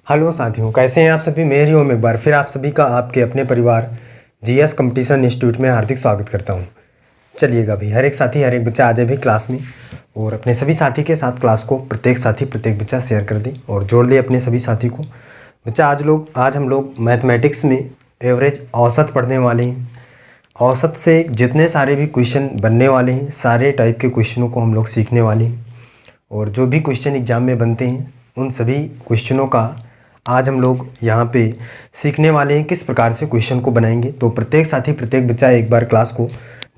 Hello साथियों, कैसे हैं आप सभी। मेरी ओर में एक बार फिर आप सभी का आपके अपने परिवार जीएस कंपटीशन इंस्टीट्यूट में हार्दिक स्वागत करता हूं। चलिएगा भाई, हर एक साथी हर एक बच्चा आ जाए भाई क्लास में और अपने सभी साथी के साथ क्लास को प्रत्येक साथी प्रत्येक बच्चा शेयर कर दे और जोड़ ले अपने सभी साथी को। बच्चा आज हम लोग मैथमेटिक्स में एवरेज औसत पढ़ने वाले हैं। औसत से जितने सारे भी क्वेश्चन बनने वाले हैं, सारे टाइप के क्वेश्चनों को हम लोग सीखने वाले हैं और जो भी क्वेश्चन एग्ज़ाम में बनते हैं उन सभी क्वेश्चनों का आज हम लोग यहाँ पे सीखने वाले हैं किस प्रकार से क्वेश्चन को बनाएंगे। तो प्रत्येक साथी प्रत्येक बच्चा एक बार क्लास को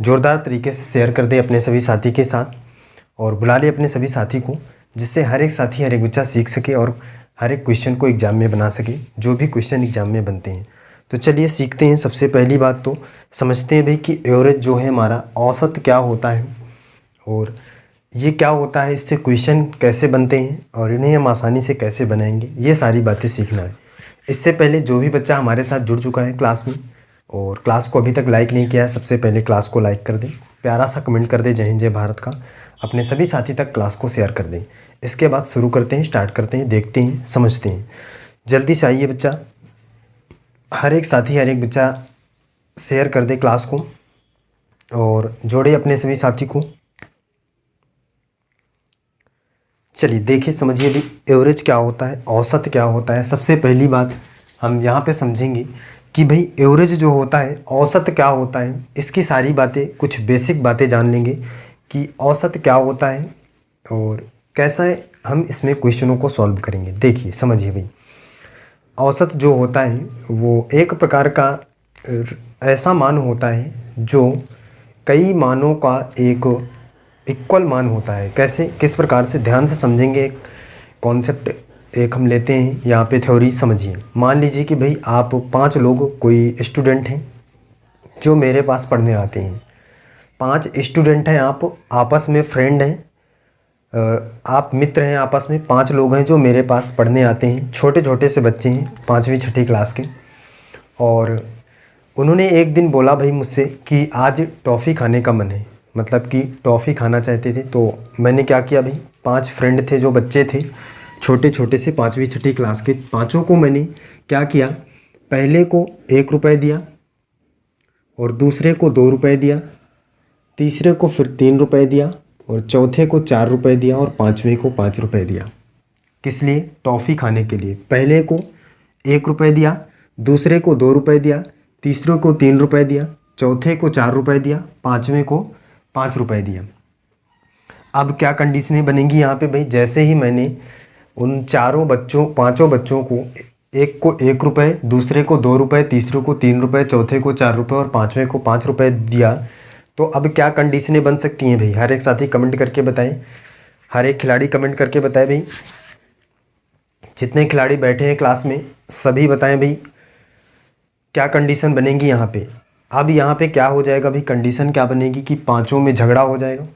ज़ोरदार तरीके से शेयर कर दे अपने सभी साथी के साथ और बुला ले अपने सभी साथी को, जिससे हर एक साथी हर एक बच्चा सीख सके और हर एक क्वेश्चन को एग्ज़ाम में बना सके जो भी क्वेश्चन एग्ज़ाम में बनते हैं। तो चलिए सीखते हैं। सबसे पहली बात तो समझते हैं भाई कि एवरेज जो है हमारा औसत क्या होता है और ये क्या होता है, इससे क्वेश्चन कैसे बनते हैं और इन्हें हम आसानी से कैसे बनाएंगे, ये सारी बातें सीखना है। इससे पहले जो भी बच्चा हमारे साथ जुड़ चुका है क्लास में और क्लास को अभी तक लाइक नहीं किया है, सबसे पहले क्लास को लाइक कर दें, प्यारा सा कमेंट कर दें जय हिंद जय भारत का, अपने सभी साथी तक क्लास को शेयर कर दें। इसके बाद शुरू करते हैं, स्टार्ट करते हैं, देखते हैं, समझते हैं। जल्दी से आइए बच्चा, हर एक साथी हर एक बच्चा शेयर कर दे क्लास को और जोड़े अपने सभी साथी को। चलिए देखिए, समझिए भी एवरेज क्या होता है, औसत क्या होता है। सबसे पहली बात हम यहाँ पे समझेंगे कि भाई एवरेज जो होता है, औसत क्या होता है। इसकी सारी बातें, कुछ बेसिक बातें जान लेंगे कि औसत क्या होता है और कैसा है हम इसमें क्वेश्चनों को सॉल्व करेंगे। देखिए समझिए भाई, औसत जो होता है वो एक प्रकार का ऐसा मान होता है जो कई मानों का एक इक्वल मान होता है। कैसे, किस प्रकार से, ध्यान से समझेंगे। एक कॉन्सेप्ट एक हम लेते हैं यहाँ पे, थ्योरी समझिए। मान लीजिए कि भाई आप 5 लोग कोई स्टूडेंट हैं जो मेरे पास पढ़ने आते हैं। 5 स्टूडेंट हैं, आप आपस में फ्रेंड हैं, आप मित्र हैं आपस में। 5 लोग हैं जो मेरे पास पढ़ने आते हैं, छोटे छोटे से बच्चे हैं 5वीं 6ठी क्लास के। और उन्होंने एक दिन बोला भाई मुझसे कि आज टॉफ़ी खाने का मन है, मतलब कि टॉफ़ी खाना चाहते थे। तो मैंने क्या किया भाई, 5 फ्रेंड थे जो बच्चे थे छोटे छोटे से 5वीं 6ठी क्लास के, पाँचों को मैंने क्या किया, पहले को 1 रुपये दिया और दूसरे को 2 रुपये दिया, तीसरे को फिर 3 रुपये दिया और चौथे को 4 रुपये दिया और 5वें को 5 रुपये दिया। किस लिए? टॉफ़ी खाने के लिए। पहले को 1 रुपये दिया, दूसरे को 2 रुपये दिया, तीसरे को 3 रुपये दिया, चौथे को 4 रुपये दिया, 5वें को 5 रुपये दिया। अब क्या कंडीशनें बनेंगी यहाँ पे भाई, जैसे ही मैंने उन पाँचों बच्चों को, एक को 1 रुपये, दूसरे को 2 रुपये, तीसरे को 3 रुपये, चौथे को 4 रुपये और 5वें को 5 रुपये दिया, तो अब क्या कंडीशनें बन सकती हैं भाई। हर एक साथी कमेंट करके बताएं, हर एक खिलाड़ी कमेंट करके बताएं भाई, जितने खिलाड़ी बैठे हैं क्लास में सभी बताएं भाई क्या कंडीशन बनेगी यहाँ पे। अब यहाँ पे क्या हो जाएगा भाई, कंडीशन क्या बनेगी कि पांचों में झगड़ा हो जाएगा,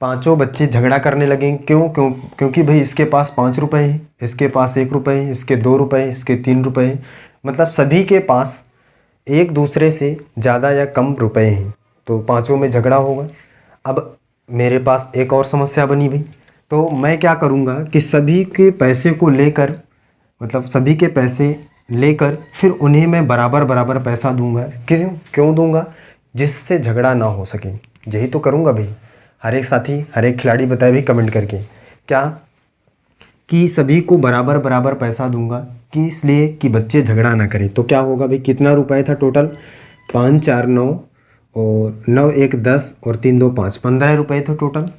पांचों बच्चे झगड़ा करने लगेंगे। क्योंकि भाई इसके पास 5 रुपये है, इसके पास 1 रुपये है, इसके 2 रुपये है, इसके 3 रुपये है, मतलब सभी के पास एक दूसरे से ज़्यादा या कम रुपए हैं, तो पांचों में झगड़ा होगा। अब मेरे पास एक और समस्या बनी भाई, तो मैं क्या करूँगा कि सभी के पैसे को लेकर, मतलब सभी के पैसे लेकर फिर उन्हें मैं बराबर बराबर पैसा दूंगा। क्यों दूंगा? जिससे झगड़ा ना हो सके। यही तो करूंगा भाई। हर एक साथी हर एक खिलाड़ी बताए भी कमेंट करके, क्या कि सभी को बराबर बराबर पैसा दूंगा, कि इसलिए कि बच्चे झगड़ा ना करें। तो क्या होगा भाई, कितना रुपए था टोटल, 5 4 9 और 9 1 10 और 3 2 5, 15 रुपये थे टोटल।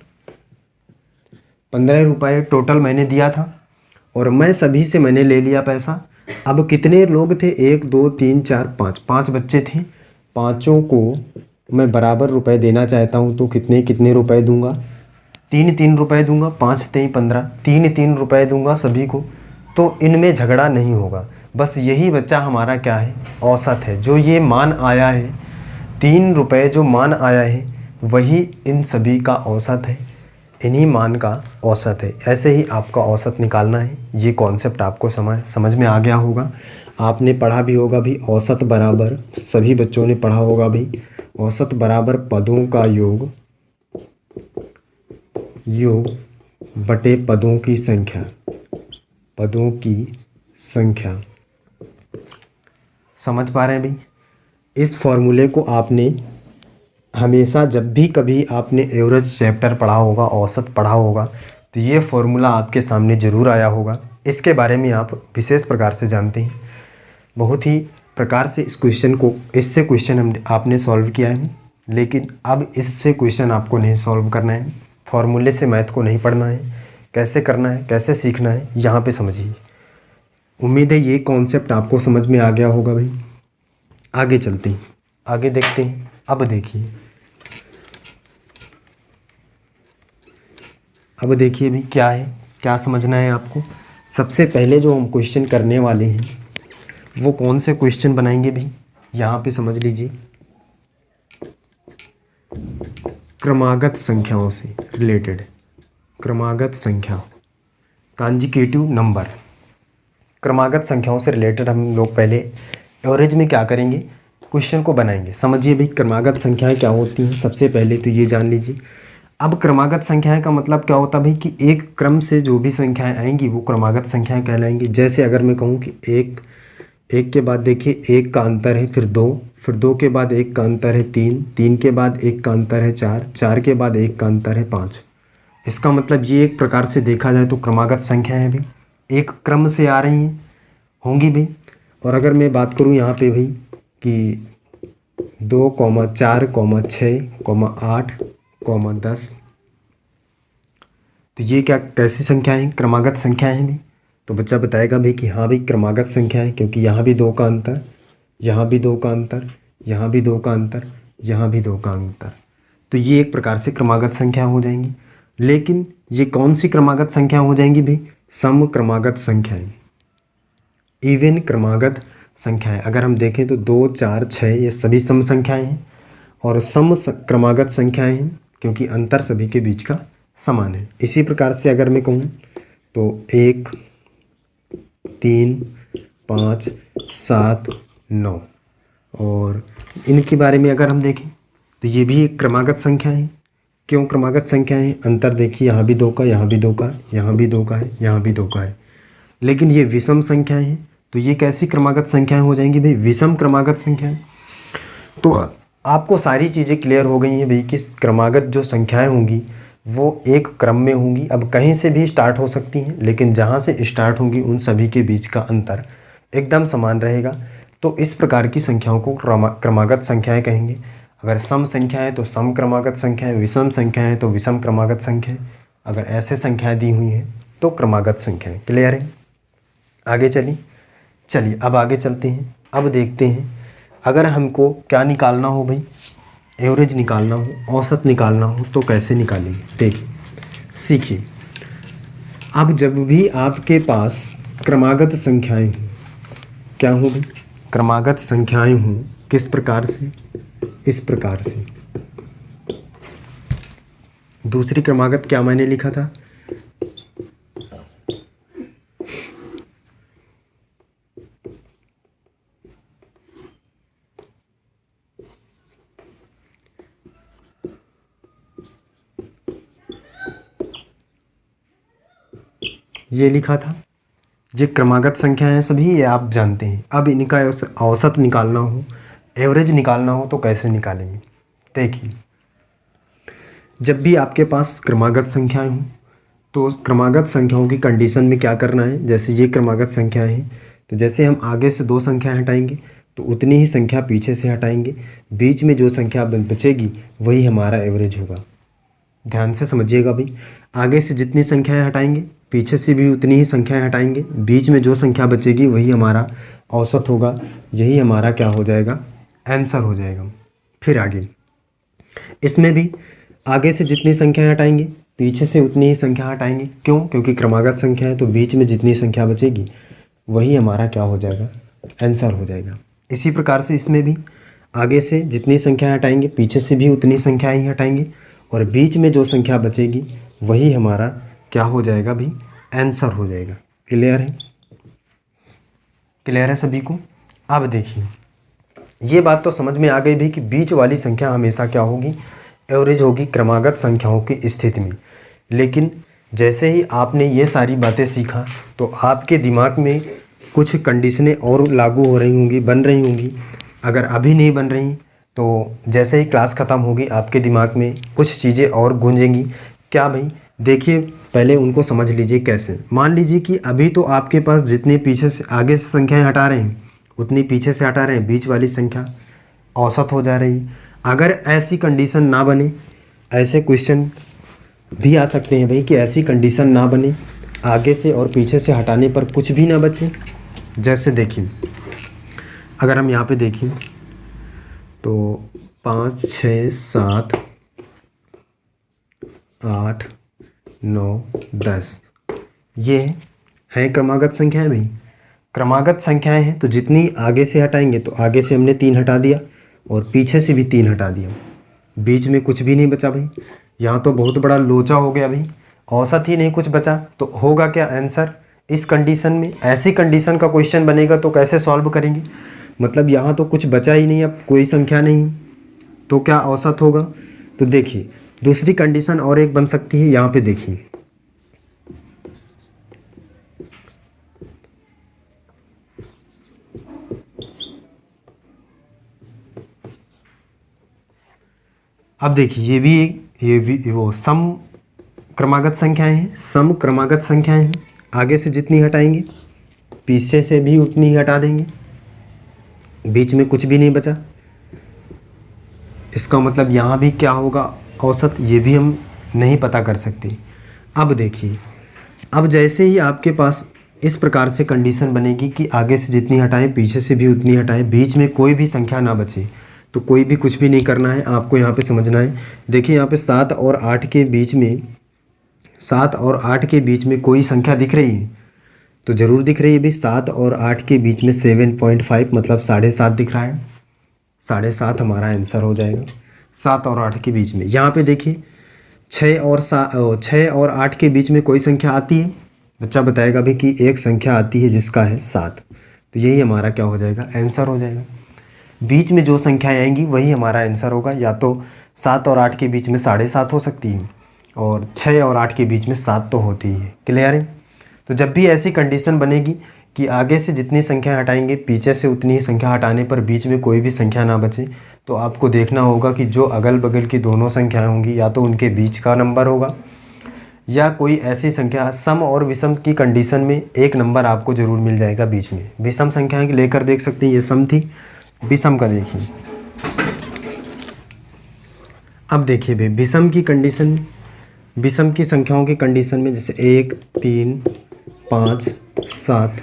15 रुपये टोटल मैंने दिया था और मैं सभी से मैंने ले लिया पैसा। अब कितने लोग थे, 1 2 3 4 5, 5 बच्चे थे, पाँचों को मैं बराबर रुपए देना चाहता हूँ। तो कितने कितने रुपए दूंगा, 3 रुपए दूंगा, 5 3 15, 3 रुपए दूंगा सभी को। तो इनमें झगड़ा नहीं होगा। बस यही बच्चा हमारा क्या है, औसत है। जो ये मान आया है 3 रुपये, जो मान आया है वही इन सभी का औसत है, इन्हीं मान का औसत है। ऐसे ही आपका औसत निकालना है। ये कॉन्सेप्ट आपको समझ में आ गया होगा, आपने पढ़ा भी होगा भी। औसत बराबर, सभी बच्चों ने पढ़ा होगा भी, औसत बराबर पदों का योग बटे पदों की संख्या, पदों की संख्या। समझ पा रहे हैं भाई? इस फॉर्मूले को आपने हमेशा जब भी कभी आपने एवरेज चैप्टर पढ़ा होगा, औसत पढ़ा होगा, तो ये फॉर्मूला आपके सामने ज़रूर आया होगा। इसके बारे में आप विशेष प्रकार से जानते हैं। बहुत ही प्रकार से इस क्वेश्चन को, इससे क्वेश्चन आपने सॉल्व किया है, लेकिन अब इससे क्वेश्चन आपको नहीं सॉल्व करना है। फॉर्मूले से मैथ को नहीं पढ़ना है। कैसे करना है, कैसे सीखना है, यहाँ पे समझिए। उम्मीद है ये कॉन्सेप्ट आपको समझ में आ गया होगा भाई। आगे चलते हैं, आगे देखते हैं। अब देखिए, अब देखिए भाई क्या है, क्या समझना है आपको। सबसे पहले जो हम क्वेश्चन करने वाले हैं वो कौन से क्वेश्चन बनाएंगे भाई, यहाँ पे समझ लीजिए। क्रमागत संख्याओं से रिलेटेड, क्रमागत संख्या, कॉन्जिक्यूटिव नंबर, क्रमागत संख्याओं से रिलेटेड हम लोग पहले एवरेज में क्या करेंगे, क्वेश्चन को बनाएंगे। समझिए भाई क्रमागत संख्याएं क्या होती हैं। सबसे पहले तो ये जान लीजिए। अब क्रमागत संख्याएं का मतलब क्या होता है भाई कि एक क्रम से जो भी संख्याएं आएंगी वो क्रमागत संख्याएं कहलाएंगी। जैसे अगर मैं कहूँ कि एक के बाद देखिए एक का अंतर है, फिर दो के बाद एक का अंतर है, तीन के बाद एक का अंतर है, चार के बाद एक का अंतर है, 5। इसका मतलब ये एक प्रकार से देखा जाए तो क्रमागत संख्या है भाई, एक क्रम से आ रही हैं, होंगी भाई। और अगर मैं बात करूँ यहाँ पे भाई कि 2, 4, 6, 8, 10, तो ये क्या कैसी संख्याएं हैं, क्रमागत संख्याएं हैं भाई। तो बच्चा बताएगा भाई कि हाँ भाई क्रमागत संख्या है, क्योंकि यहाँ भी 2 का अंतर, यहाँ भी 2 का अंतर, यहाँ भी 2 का अंतर, यहाँ भी 2 का अंतर, तो ये एक प्रकार से क्रमागत संख्या हो जाएंगी। लेकिन ये कौन सी क्रमागत संख्या हो जाएंगी भाई, सम क्रमागत संख्याएं, इवन क्रमागत संख्याएं। अगर हम देखें तो 2, 4, 6 ये सभी सम संख्याएं हैं और सम क्रमागत संख्याएं हैं, क्योंकि अंतर सभी के बीच का समान है। इसी प्रकार से अगर मैं कहूँ तो 1, 3, 5, 7, 9, और इनके बारे में अगर हम देखें तो ये भी एक क्रमागत संख्या है। क्यों क्रमागत संख्या है, अंतर देखिए, यहाँ भी 2 का, यहाँ भी 2 का, यहाँ भी 2 का है, यहाँ भी 2 का है। लेकिन ये विषम संख्याएं हैं, तो ये कैसी क्रमागत संख्याएं हो जाएंगी भाई, विषम क्रमागत संख्याएं। तो आपको सारी चीज़ें क्लियर हो गई हैं भाई कि क्रमागत जो संख्याएं होंगी वो एक क्रम में होंगी। अब कहीं से भी स्टार्ट हो सकती हैं, लेकिन जहाँ से स्टार्ट होंगी उन सभी के बीच का अंतर एकदम समान रहेगा। तो इस प्रकार की संख्याओं को क्रमागत संख्याएं कहेंगे। अगर सम संख्या है तो सम क्रमागत संख्या है, विषम संख्या है तो विषम क्रमागत संख्या है, अगर ऐसे संख्याएं दी हुई हैं तो क्रमागत संख्या है। क्लियर है? आगे चलिए अब आगे चलते हैं। अब देखते हैं अगर हमको क्या निकालना हो भाई, एवरेज निकालना हो, औसत निकालना हो तो कैसे निकालेंगे। देखिए सीखिए। अब जब भी आपके पास क्रमागत संख्याएं हों, क्या हो भाई, क्रमागत संख्याएं हों, किस प्रकार से, इस प्रकार से। दूसरी क्रमागत क्या मैंने लिखा था, ये लिखा था। ये क्रमागत संख्या है सभी, ये आप जानते हैं। अब इनका औसत निकालना हो, एवरेज निकालना हो तो कैसे निकालेंगे। देखिए जब भी आपके पास क्रमागत संख्याएं हों तो क्रमागत संख्याओं की कंडीशन में क्या करना है। जैसे ये क्रमागत संख्याएं हैं तो जैसे हम आगे से 2 संख्या हटाएंगे तो उतनी ही संख्या पीछे से हटाएंगे, बीच में जो संख्या बचेगी वही हमारा एवरेज होगा। ध्यान से समझिएगा भाई, आगे से जितनी संख्याएं हटाएंगे पीछे से भी उतनी ही संख्याएं हटाएंगे, बीच में जो संख्या बचेगी वही हमारा औसत होगा, यही हमारा क्या हो जाएगा, आंसर हो जाएगा। फिर आगे इसमें भी आगे से जितनी संख्याएं हटाएंगे पीछे से उतनी ही संख्या हटाएंगे। क्यों? क्योंकि क्रमागत संख्या है तो बीच में जितनी संख्या बचेगी वही हमारा क्या हो जाएगा, आंसर हो जाएगा। इसी प्रकार से इसमें भी आगे से जितनी संख्या हटाएंगे पीछे से भी उतनी संख्या ही हटाएंगे, और बीच में जो संख्या बचेगी वही हमारा क्या हो जाएगा भाई, आंसर हो जाएगा। क्लियर है? क्लियर है सभी को? अब देखिए ये बात तो समझ में आ गई भी कि बीच वाली संख्या हमेशा क्या होगी, एवरेज होगी क्रमागत संख्याओं की स्थिति में। लेकिन जैसे ही आपने ये सारी बातें सीखा तो आपके दिमाग में कुछ कंडीशनें और लागू हो रही होंगी, बन रही होंगी। अगर अभी नहीं बन रही तो जैसे ही क्लास ख़त्म होगी आपके दिमाग में कुछ चीज़ें और गूंजेंगी। क्या भाई? देखिए, पहले उनको समझ लीजिए कैसे। मान लीजिए कि अभी तो आपके पास जितने पीछे से आगे से संख्याएं हटा रहे हैं उतनी पीछे से हटा रहे हैं, बीच वाली संख्या औसत हो जा रही। अगर ऐसी कंडीशन ना बने, ऐसे क्वेश्चन भी आ सकते हैं भाई कि ऐसी कंडीशन ना बने, आगे से और पीछे से हटाने पर कुछ भी ना बचे। जैसे देखिए, अगर हम यहाँ पे देखें तो 5, 6, 7, 8, 9, 10 ये हैं क्रमागत संख्याएं भाई। क्रमागत संख्याएं हैं तो जितनी आगे से हटाएंगे, तो आगे से हमने 3 हटा दिया और पीछे से भी 3 हटा दिया, बीच में कुछ भी नहीं बचा भाई। यहाँ तो बहुत बड़ा लोचा हो गया भाई, औसत ही नहीं कुछ बचा। तो होगा क्या आंसर इस कंडीशन में? ऐसी कंडीशन का क्वेश्चन बनेगा तो कैसे सॉल्व करेंगे? मतलब यहाँ तो कुछ बचा ही नहीं, अब कोई संख्या नहीं, तो क्या औसत होगा? तो देखिए, दूसरी कंडीशन और एक बन सकती है। यहाँ पे देखिए, अब देखिए ये भी वो सम क्रमागत संख्याएं हैं। सम क्रमागत संख्याएं हैं, आगे से जितनी हटाएंगे पीछे से भी उतनी ही हटा देंगे, बीच में कुछ भी नहीं बचा। इसका मतलब यहाँ भी क्या होगा औसत, ये भी हम नहीं पता कर सकते। अब देखिए, अब जैसे ही आपके पास इस प्रकार से कंडीशन बनेगी कि आगे से जितनी हटाएं पीछे से भी उतनी हटाएं, बीच में कोई भी संख्या ना बचे, तो कोई भी कुछ भी नहीं करना है, आपको यहाँ पे समझना है। देखिए यहाँ पे 7 और 8 के बीच में, 7 और 8 के बीच में कोई संख्या दिख रही है? तो ज़रूर दिख रही है भाई। 7 और 8 के बीच में 7.5 मतलब 7.5 दिख रहा है। 7.5 हमारा आंसर हो जाएगा 7 और 8 के बीच में। यहाँ पे देखिए 6 और 8 के बीच में कोई संख्या आती है? बच्चा बताएगा भी कि एक संख्या आती है जिसका है 7, तो यही हमारा क्या हो जाएगा? आंसर हो जाएगा। बीच में जो संख्याएं आएंगी वही हमारा आंसर होगा। या तो 7 और 8 के बीच में 7.5 हो सकती है और 6 और 8 के बीच में 7 तो होती ही है। क्लियर है? तो जब भी ऐसी कंडीशन बनेगी कि आगे से जितनी संख्या हटाएंगे पीछे से उतनी ही संख्या हटाने पर बीच में कोई भी संख्या ना बचे, तो आपको देखना होगा कि जो अगल बगल की दोनों संख्याएं होंगी या तो उनके बीच का नंबर होगा या कोई ऐसी संख्या, सम और विषम की कंडीशन में एक नंबर आपको ज़रूर मिल जाएगा बीच में। विषम संख्याएं लेकर देख सकते हैं, ये सम थी, विषम का देखिए। अब देखिए भाई, विषम की कंडीशन, विषम की संख्याओं की कंडीशन में जैसे 1, 3, 5, 7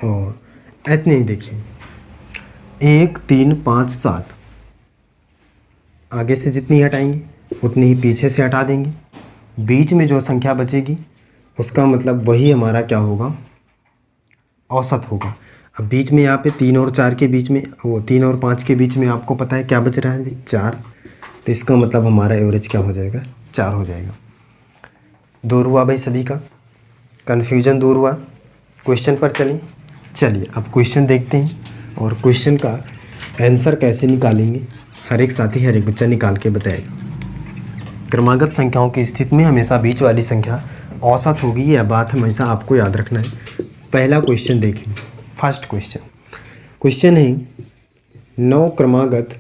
और इतने ही देखिए 1, 3, 5, 7 आगे से जितनी हटाएंगे उतनी ही पीछे से हटा देंगे, बीच में जो संख्या बचेगी उसका मतलब वही हमारा क्या होगा? औसत होगा। अब बीच में यहाँ पे 3 और 4 के बीच में, वो 3 और 5 के बीच में आपको पता है क्या बच रहा है? 4। तो इसका मतलब हमारा एवरेज क्या हो जाएगा? 4 हो जाएगा। दूर हुआ भाई सभी का कन्फ्यूजन, दूर हुआ। क्वेश्चन पर चलिए अब क्वेश्चन देखते हैं और क्वेश्चन का आंसर कैसे निकालेंगे हर एक साथी, हर एक बच्चा निकाल के बताएगा। क्रमागत संख्याओं की स्थिति में हमेशा बीच वाली संख्या औसत होगी, यह बात हमेशा आपको याद रखना है। पहला क्वेश्चन देखें, फर्स्ट क्वेश्चन है 9 क्रमागत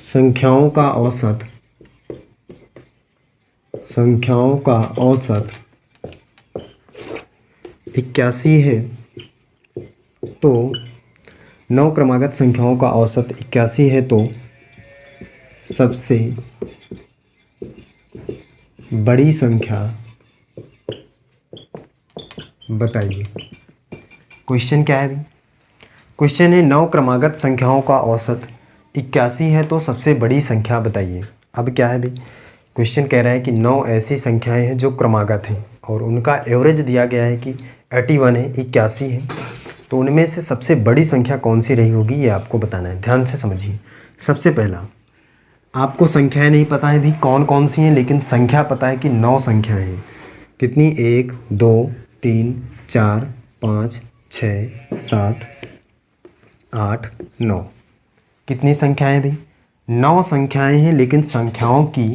संख्याओं का औसत 81 है, तो 9 क्रमागत संख्याओं का औसत 81 है, तो सबसे बड़ी संख्या बताइए। क्वेश्चन क्या है भाई? क्वेश्चन है 9 क्रमागत संख्याओं का औसत 81 है, तो सबसे बड़ी संख्या बताइए। अब क्या है भाई? क्वेश्चन कह रहा है कि 9 ऐसी संख्याएं हैं जो क्रमागत हैं और उनका एवरेज दिया गया है कि 81 है, 81 है, तो उनमें से सबसे बड़ी संख्या कौन सी रही होगी ये आपको बताना है। ध्यान से समझिए। सबसे पहला, आपको संख्याएं नहीं पता है भी कौन कौन सी हैं, लेकिन संख्या पता है कि 9 संख्याएं हैं। कितनी? 1, 2, 3, 4, 5, 6, 7, 8, 9। कितनी संख्याएं भाई? 9 संख्याएं हैं, लेकिन संख्याओं की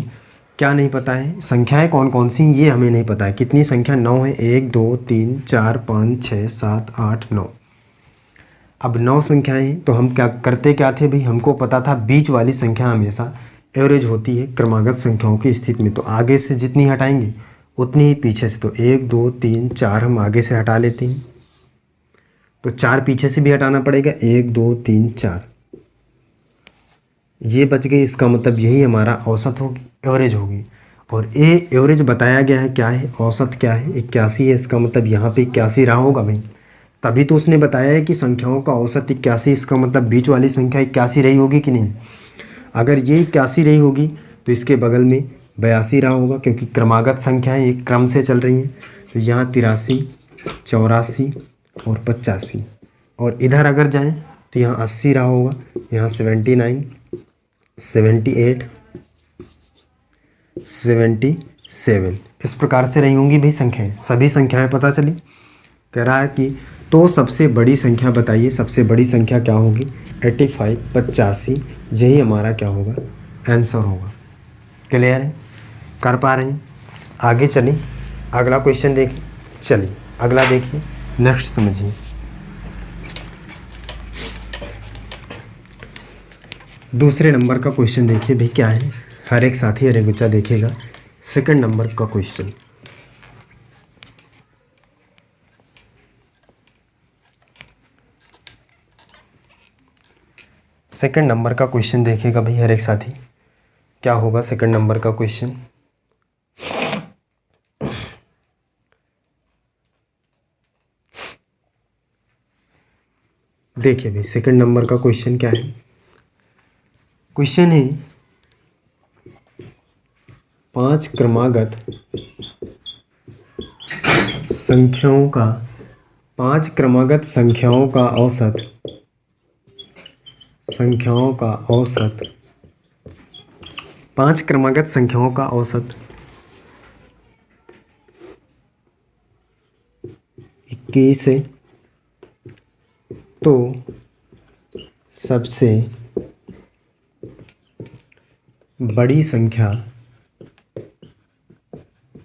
क्या नहीं पता है? संख्याएं कौन कौन सी ये हमें नहीं पता है। कितनी संख्या? 9 है। 1 2 3 4 5 6 7 8 9। अब 9 संख्याएं हैं तो हम क्या करते क्या थे भाई? हमको पता था बीच वाली संख्या हमेशा एवरेज होती है क्रमागत संख्याओं की स्थिति में। तो आगे से जितनी हटाएंगे उतनी ही पीछे से। तो 1 2 3 4 हम आगे से हटा लेते हैं, तो 4 पीछे से भी हटाना पड़ेगा। 1 2 3 4 ये बच गई। इसका मतलब यही हमारा औसत होगी, एवरेज होगी। और ए एवरेज बताया गया है क्या है? औसत क्या है? 81 है। इसका मतलब यहाँ पे 81 रहा होगा भाई, तभी तो उसने बताया है कि संख्याओं का औसत 81। इसका मतलब बीच वाली संख्या 81 रही होगी कि नहीं? अगर ये 81 रही होगी तो इसके बगल में 82 रहा होगा, क्योंकि क्रमागत संख्याएं एक क्रम से चल रही हैं। तो यहाँ 83 84 और 85। और इधर अगर जाएं तो यहाँ 80 रहा होगा, यहाँ 79 78 77 इस प्रकार से रही होंगी भाई संख्याएं। सभी संख्याएं पता चली। कह रहा है कि तो सबसे बड़ी संख्या बताइए। सबसे बड़ी संख्या क्या होगी? 85 85। यही हमारा क्या होगा? आंसर होगा। क्लियर है? कर पा रहे हैं? आगे चलिए, अगला क्वेश्चन देखिए। चलिए अगला देखिए, नेक्स्ट समझिए। दूसरे नंबर का क्वेश्चन देखिए भाई क्या है। हर एक साथी हर एक बच्चा देखेगा। सेकंड नंबर का क्वेश्चन। सेकंड नंबर का क्वेश्चन देखेगा भाई हर एक साथी। क्या होगा सेकंड नंबर का क्वेश्चन? देखिए भाई सेकंड नंबर का क्वेश्चन क्या है। क्वेश्चन है 5 क्रमागत संख्याओं का 5 क्रमागत संख्याओं का औसत 5 क्रमागत संख्याओं का औसत 21 है। तो सबसे बड़ी संख्या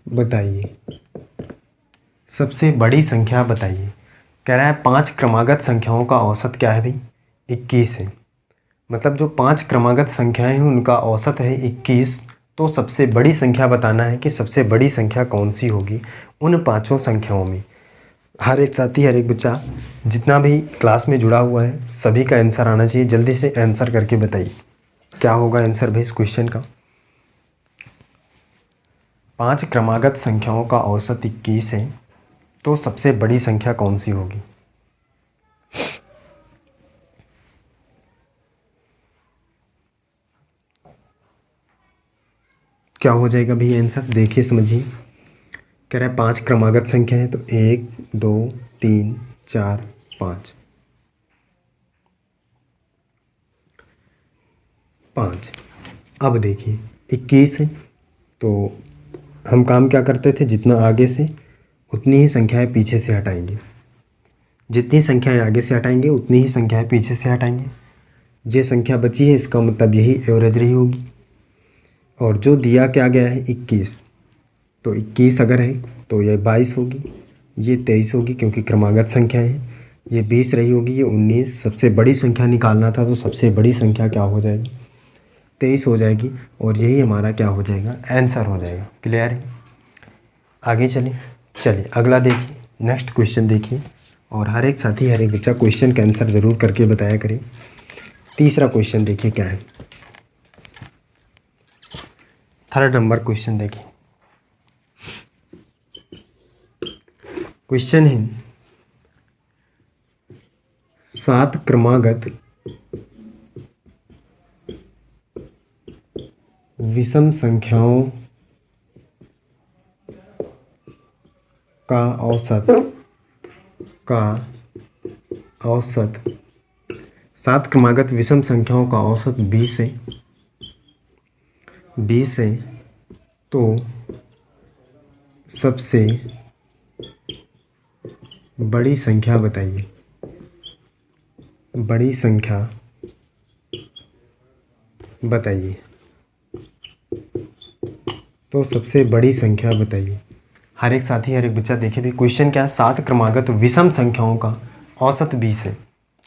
बताइए। सबसे बड़ी संख्या बताइए। कह रहा है 5 क्रमागत संख्याओं का औसत क्या है भाई? 21 है। मतलब जो 5 क्रमागत संख्याएं हैं उनका औसत है 21। तो सबसे बड़ी संख्या बताना है कि सबसे बड़ी संख्या कौन सी होगी उन पाँचों संख्याओं में। हर एक साथी हर एक बच्चा जितना भी क्लास में जुड़ा हुआ है सभी का आंसर आना चाहिए। जल्दी से आंसर करके बताइए क्या होगा आंसर भाई इस क्वेश्चन का। 5 क्रमागत संख्याओं का औसत 21 है, तो सबसे बड़ी संख्या कौन सी होगी? क्या हो जाएगा भाई आंसर? देखिए समझिए। कह रहा है 5 क्रमागत संख्या है, तो 1 2 3 4 5 5। अब देखिए 21 है, तो हम काम क्या करते थे? जितना आगे से उतनी ही संख्याएं पीछे से हटाएंगे। जितनी संख्याएं आगे से हटाएंगे उतनी ही संख्याएं पीछे से हटाएंगे। ये संख्या बची है, इसका मतलब यही एवरेज रही होगी। और जो दिया क्या गया है 21, तो 21 अगर है तो ये 22 होगी, ये 23 होगी क्योंकि क्रमागत संख्या है, ये 20 रही होगी, ये 19। सबसे बड़ी संख्या निकालना था तो सबसे बड़ी संख्या क्या हो जाएगी? 23 हो जाएगी। और यही हमारा क्या हो जाएगा? आंसर हो जाएगा। क्लियर है? आगे चलिए अगला देखिए, नेक्स्ट क्वेश्चन देखिए। और हर एक साथी हर एक बच्चा क्वेश्चन का आंसर ज़रूर करके बताया करें। तीसरा क्वेश्चन देखिए क्या है। थर्ड नंबर क्वेश्चन देखिए। क्वेश्चन है 7 क्रमागत विषम संख्याओं का औसत 7 क्रमागत विषम संख्याओं का औसत 20 है। 20 है, तो सबसे बड़ी संख्या बताइए। बड़ी संख्या बताइए। तो सबसे बड़ी संख्या बताइए। हर एक साथी, हर एक बच्चा देखे भी क्वेश्चन क्या है, 7 क्रमागत विषम संख्याओं का औसत 20 है,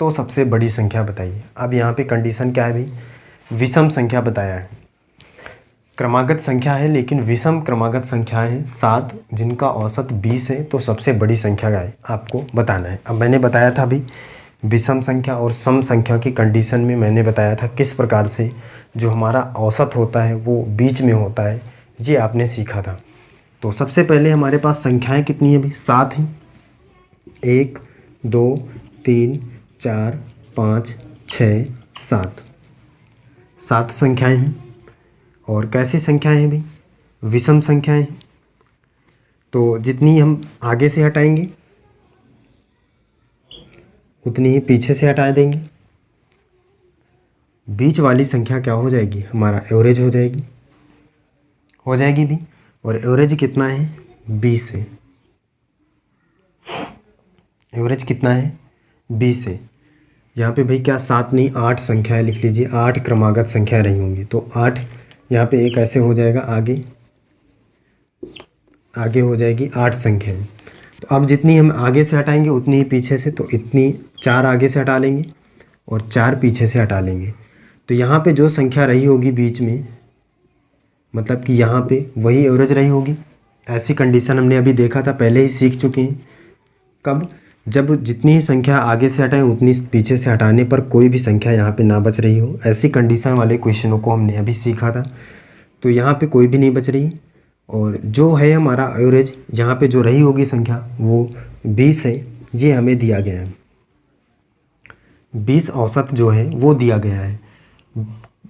तो सबसे बड़ी संख्या बताइए। अब यहाँ पे कंडीशन क्या है भाई, विषम संख्या बताया है, क्रमागत संख्या है लेकिन विषम क्रमागत संख्या है 7 जिनका औसत 20 है, तो सबसे बड़ी संख्या क्या है आपको बताना है। अब मैंने बताया था भाई विषम संख्या और सम संख्या की कंडीशन में मैंने बताया था किस प्रकार से जो हमारा औसत होता है वो बीच में होता है, ये आपने सीखा था। तो सबसे पहले हमारे पास संख्याएं कितनी है भाई, 7 हैं। 1 2 3 4 5 6 7, 7 संख्याएं हैं। और कैसी संख्याएं हैं भाई, विषम संख्याएं हैं। तो जितनी हम आगे से हटाएंगे उतनी ही पीछे से हटा देंगे। बीच वाली संख्या क्या हो जाएगी, हमारा एवरेज हो जाएगी भी। और एवरेज कितना है, 20 है। एवरेज कितना है, 20 है। यहाँ पे भाई क्या 7 नहीं 8 संख्याएं लिख लीजिए, 8 क्रमागत संख्याएं रही होंगी। तो 8 यहाँ पे एक ऐसे हो जाएगा, आगे हो जाएगी 8 संख्याएं। तो अब जितनी हम आगे से हटाएंगे उतनी ही पीछे से, तो इतनी 4 आगे से हटा लेंगे और 4 पीछे से हटा लेंगे। तो यहाँ पे जो संख्या रही होगी बीच में, मतलब कि यहाँ पे वही एवरेज रही होगी। ऐसी कंडीशन हमने अभी देखा था, पहले ही सीख चुके हैं। कब, जब जितनी ही संख्या आगे से हटाएं उतनी पीछे से हटाने पर कोई भी संख्या यहाँ पे ना बच रही हो, ऐसी कंडीशन वाले क्वेश्चनों को हमने अभी सीखा था। तो यहाँ पे कोई भी नहीं बच रही, और जो है हमारा एवरेज यहाँ पे जो रही होगी संख्या वो 20 है, ये हमें दिया गया है। 20 औसत जो है वो दिया गया है।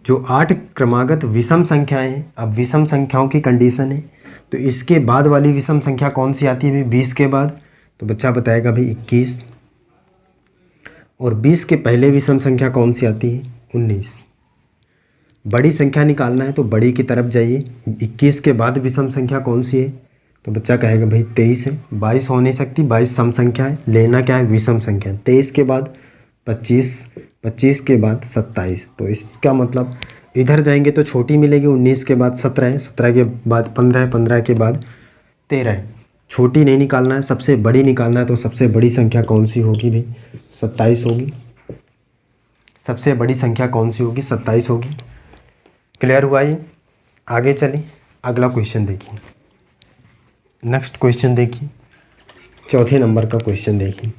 जो 8 क्रमागत विषम संख्याएं हैं, अब विषम संख्याओं की कंडीशन है, तो इसके बाद वाली विषम संख्या कौन सी आती है भाई 20 के बाद, तो बच्चा बताएगा भाई 21। और 20 के पहले विषम संख्या कौन सी आती है, 19। बड़ी संख्या निकालना है तो बड़ी की तरफ जाइए। 21 के बाद विषम संख्या कौन सी है, तो बच्चा कहेगा भाई 23 है। 22 हो नहीं सकती, 22 सम संख्या है, लेना क्या है विषम संख्या। 23 के बाद 25, 25 के बाद 27, तो इसका मतलब इधर जाएंगे तो छोटी मिलेगी। 19 के बाद 17 है, 17 के बाद 15 है, 15 के बाद 13 है। छोटी नहीं निकालना है, सबसे बड़ी निकालना है। तो सबसे बड़ी संख्या कौन सी होगी भाई, 27 होगी। सबसे बड़ी संख्या कौन सी होगी, 27 होगी। क्लियर हुआ ये। आगे चलें, अगला क्वेश्चन देखिए। नेक्स्ट क्वेश्चन देखिए, चौथे नंबर का क्वेश्चन देखिए।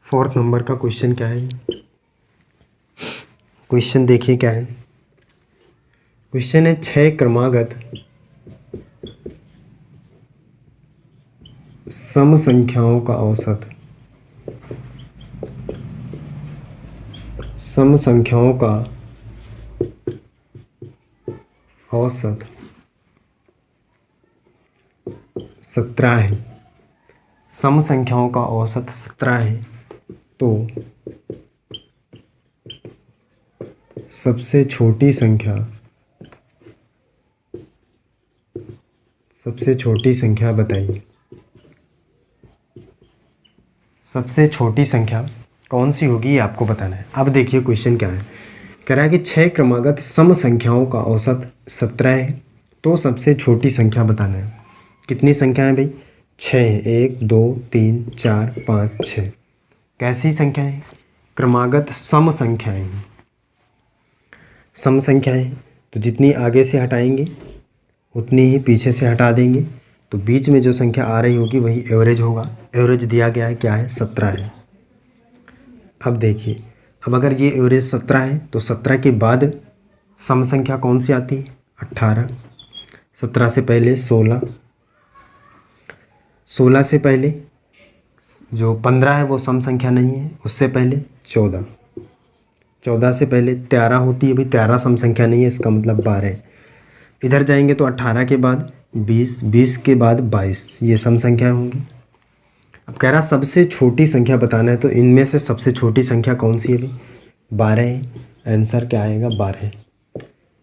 फोर्थ नंबर का क्वेश्चन क्या है, क्वेश्चन देखिए क्या है। क्वेश्चन है 6 क्रमागत सम संख्याओं का औसत, सम संख्याओं का औसत 17 है। सम संख्याओं का औसत 17 है, तो सबसे छोटी संख्या, सबसे छोटी संख्या बताइए। सबसे छोटी संख्या कौन सी होगी ये आपको बताना है। अब देखिए क्वेश्चन क्या है, कह रहा है कि 6 क्रमागत सम संख्याओं का औसत 17 है, तो सबसे छोटी संख्या बताना है। कितनी संख्या है भाई, 6 है। 1 2 3 4 5 6। कैसी संख्या है, क्रमागत सम संख्याएं हैं। सम संख्याएं, तो जितनी आगे से हटाएंगे उतनी ही पीछे से हटा देंगे। तो बीच में जो संख्या आ रही होगी वही एवरेज होगा। एवरेज दिया गया है क्या है, 17 है। अब देखिए, अब अगर ये एवरेज 17 है तो 17 के बाद सम संख्या कौन सी आती है, 18। 17 से पहले 16, 16 से पहले जो 15 है वो सम संख्या नहीं है, उससे पहले 14, 14 से पहले 13 होती है भाई, 13 सम संख्या नहीं है, इसका मतलब 12। इधर जाएंगे तो 18 के बाद 20, 20 के बाद 22, ये सम संख्या होंगी। अब कह रहा सबसे छोटी संख्या बताना है, तो इनमें से सबसे छोटी संख्या कौन सी है भाई, 12 है। आंसर क्या आएगा, 12।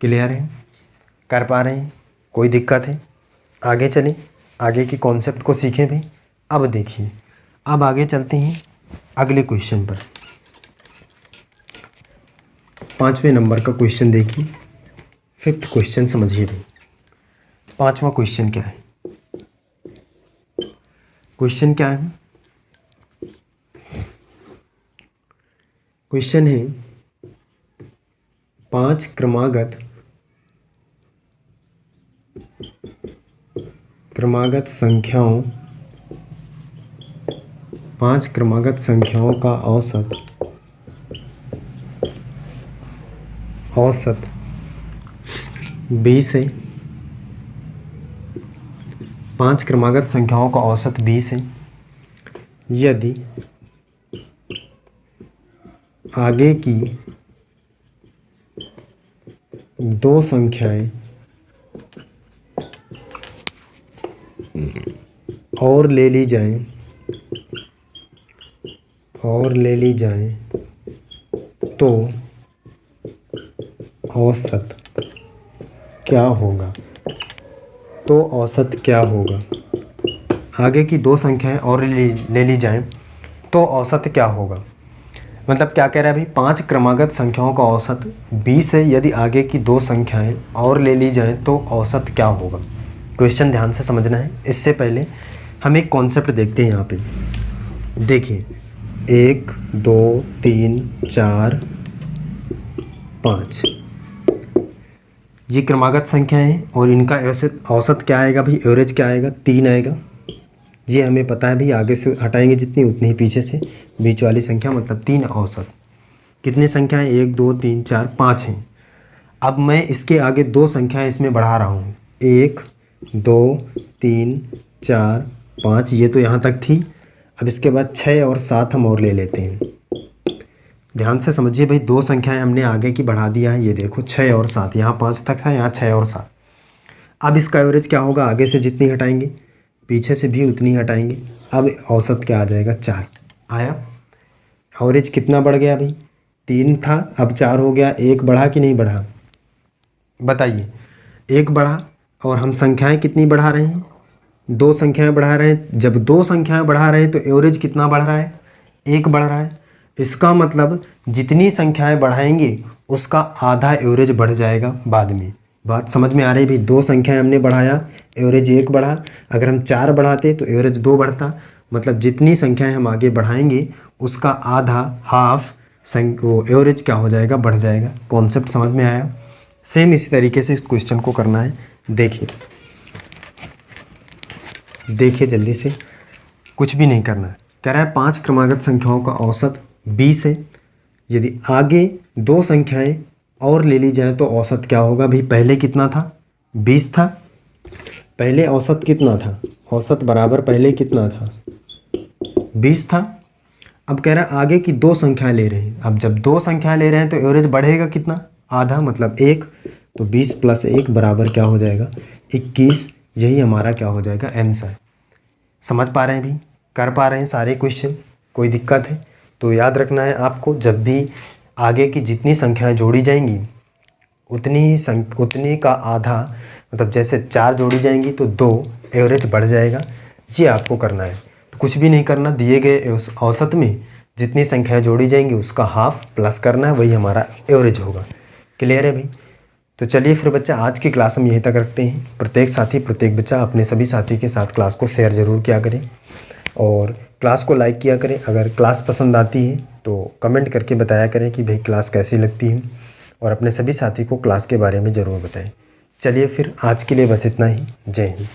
क्लियर है, कर पा रहे हैं, कोई दिक्कत है। आगे चलें, आगे की कॉन्सेप्ट को सीखें भाई। अब देखिए, अब आगे चलते हैं अगले क्वेश्चन पर। 5वें नंबर का क्वेश्चन देखिए। 5th क्वेश्चन समझिए भाई। 5वां क्वेश्चन क्या है? क्वेश्चन क्या है? क्वेश्चन है 5 क्रमागत संख्याओं 5 क्रमागत संख्याओं का औसत 20 है। 5 क्रमागत संख्याओं का औसत 20 है। यदि आगे की 2 संख्याएं और ले ली जाएं तो औसत क्या होगा? आगे की 2 संख्याएं और ले ली जाएं तो औसत क्या होगा? मतलब क्या कह रहा है भाई? 5 क्रमागत संख्याओं का औसत 20 है। यदि आगे की 2 संख्याएं और ले ली जाएं तो औसत क्या होगा? क्वेश्चन ध्यान से समझना है। इससे पहले हम एक कॉन्सेप्ट देखते हैं। यहाँ पे देखिए 1 2 3 4 5 ये क्रमागत संख्याएं हैं और इनका औसत क्या आएगा भाई? एवरेज क्या आएगा? 3 आएगा। ये हमें पता है भाई। आगे से हटाएंगे जितनी उतनी ही पीछे से बीच वाली संख्या, मतलब 3 औसत। कितनी संख्याएं? 1 2 3 4 5 हैं। अब मैं इसके आगे 2 संख्याएं इसमें बढ़ा रहा हूँ। 1 2 3 4 5 ये तो यहाँ तक थी। अब इसके बाद 6 और 7 हम और ले लेते हैं। ध्यान से समझिए भाई, 2 संख्याएं हमने आगे की बढ़ा दिया है। ये देखो 6 और 7, यहाँ 5 तक था, यहाँ 6 और 7। अब इसका एवरेज क्या होगा? आगे से जितनी हटाएंगे पीछे से भी उतनी हटाएंगे। अब औसत क्या आ जाएगा? 4 आया। एवरेज कितना बढ़ गया भाई? 3 था, अब 4 हो गया। 1 बढ़ा कि नहीं बढ़ा? बताइए। 1 बढ़ा और हम संख्याएं कितनी बढ़ा रहे हैं? 2 संख्याएं बढ़ा रहे हैं। जब 2 संख्याएं बढ़ा रहे हैं तो एवरेज कितना बढ़ रहा है? 1 बढ़ रहा है। इसका मतलब जितनी संख्याएं बढ़ाएंगे उसका आधा एवरेज बढ़ जाएगा बाद में। बात समझ में आ रही भाई? 2 संख्याएं हमने बढ़ाया, एवरेज 1 बढ़ा। अगर हम 4 बढ़ाते तो एवरेज 2 बढ़ता। मतलब जितनी संख्याएं हम आगे बढ़ाएंगे उसका आधा, हाफ वो एवरेज क्या हो जाएगा? बढ़ जाएगा। कॉन्सेप्ट समझ में आया? सेम इसी तरीके से इस क्वेश्चन को करना है। देखिए जल्दी से, कुछ भी नहीं करना है। कह रहा है 5 क्रमागत संख्याओं का औसत 20 है। यदि आगे 2 संख्याएं और ले ली जाए तो औसत क्या होगा भाई? पहले कितना था? 20 था। पहले औसत कितना था? औसत बराबर पहले कितना था? 20 था। अब कह रहा है आगे की 2 संख्याएं ले रहे हैं। अब जब 2 संख्याएं ले रहे हैं तो एवरेज बढ़ेगा कितना? आधा, मतलब 1। तो 20 + 1 बराबर क्या हो जाएगा? 21। यही हमारा क्या हो जाएगा? आंसर। समझ पा रहे हैं भाई? कर पा रहे हैं सारे क्वेश्चन? कोई दिक्कत है तो याद रखना है आपको, जब भी आगे की जितनी संख्याएं जोड़ी जाएंगी उतनी का आधा, मतलब जैसे 4 जोड़ी जाएंगी तो 2 एवरेज बढ़ जाएगा। ये आपको करना है। तो कुछ भी नहीं करना, दिए गए उस औसत में जितनी संख्याएं जोड़ी जाएंगी उसका हाफ प्लस करना है, वही हमारा एवरेज होगा। क्लियर है भाई? तो चलिए फिर बच्चा, आज की क्लास हम यहीं तक रखते हैं। प्रत्येक बच्चा अपने सभी साथी के साथ क्लास को शेयर ज़रूर किया करें और क्लास को लाइक किया करें। अगर क्लास पसंद आती है तो कमेंट करके बताया करें कि भाई क्लास कैसी लगती है, और अपने सभी साथी को क्लास के बारे में ज़रूर बताएं। चलिए फिर आज के लिए बस इतना ही। जय हिंद।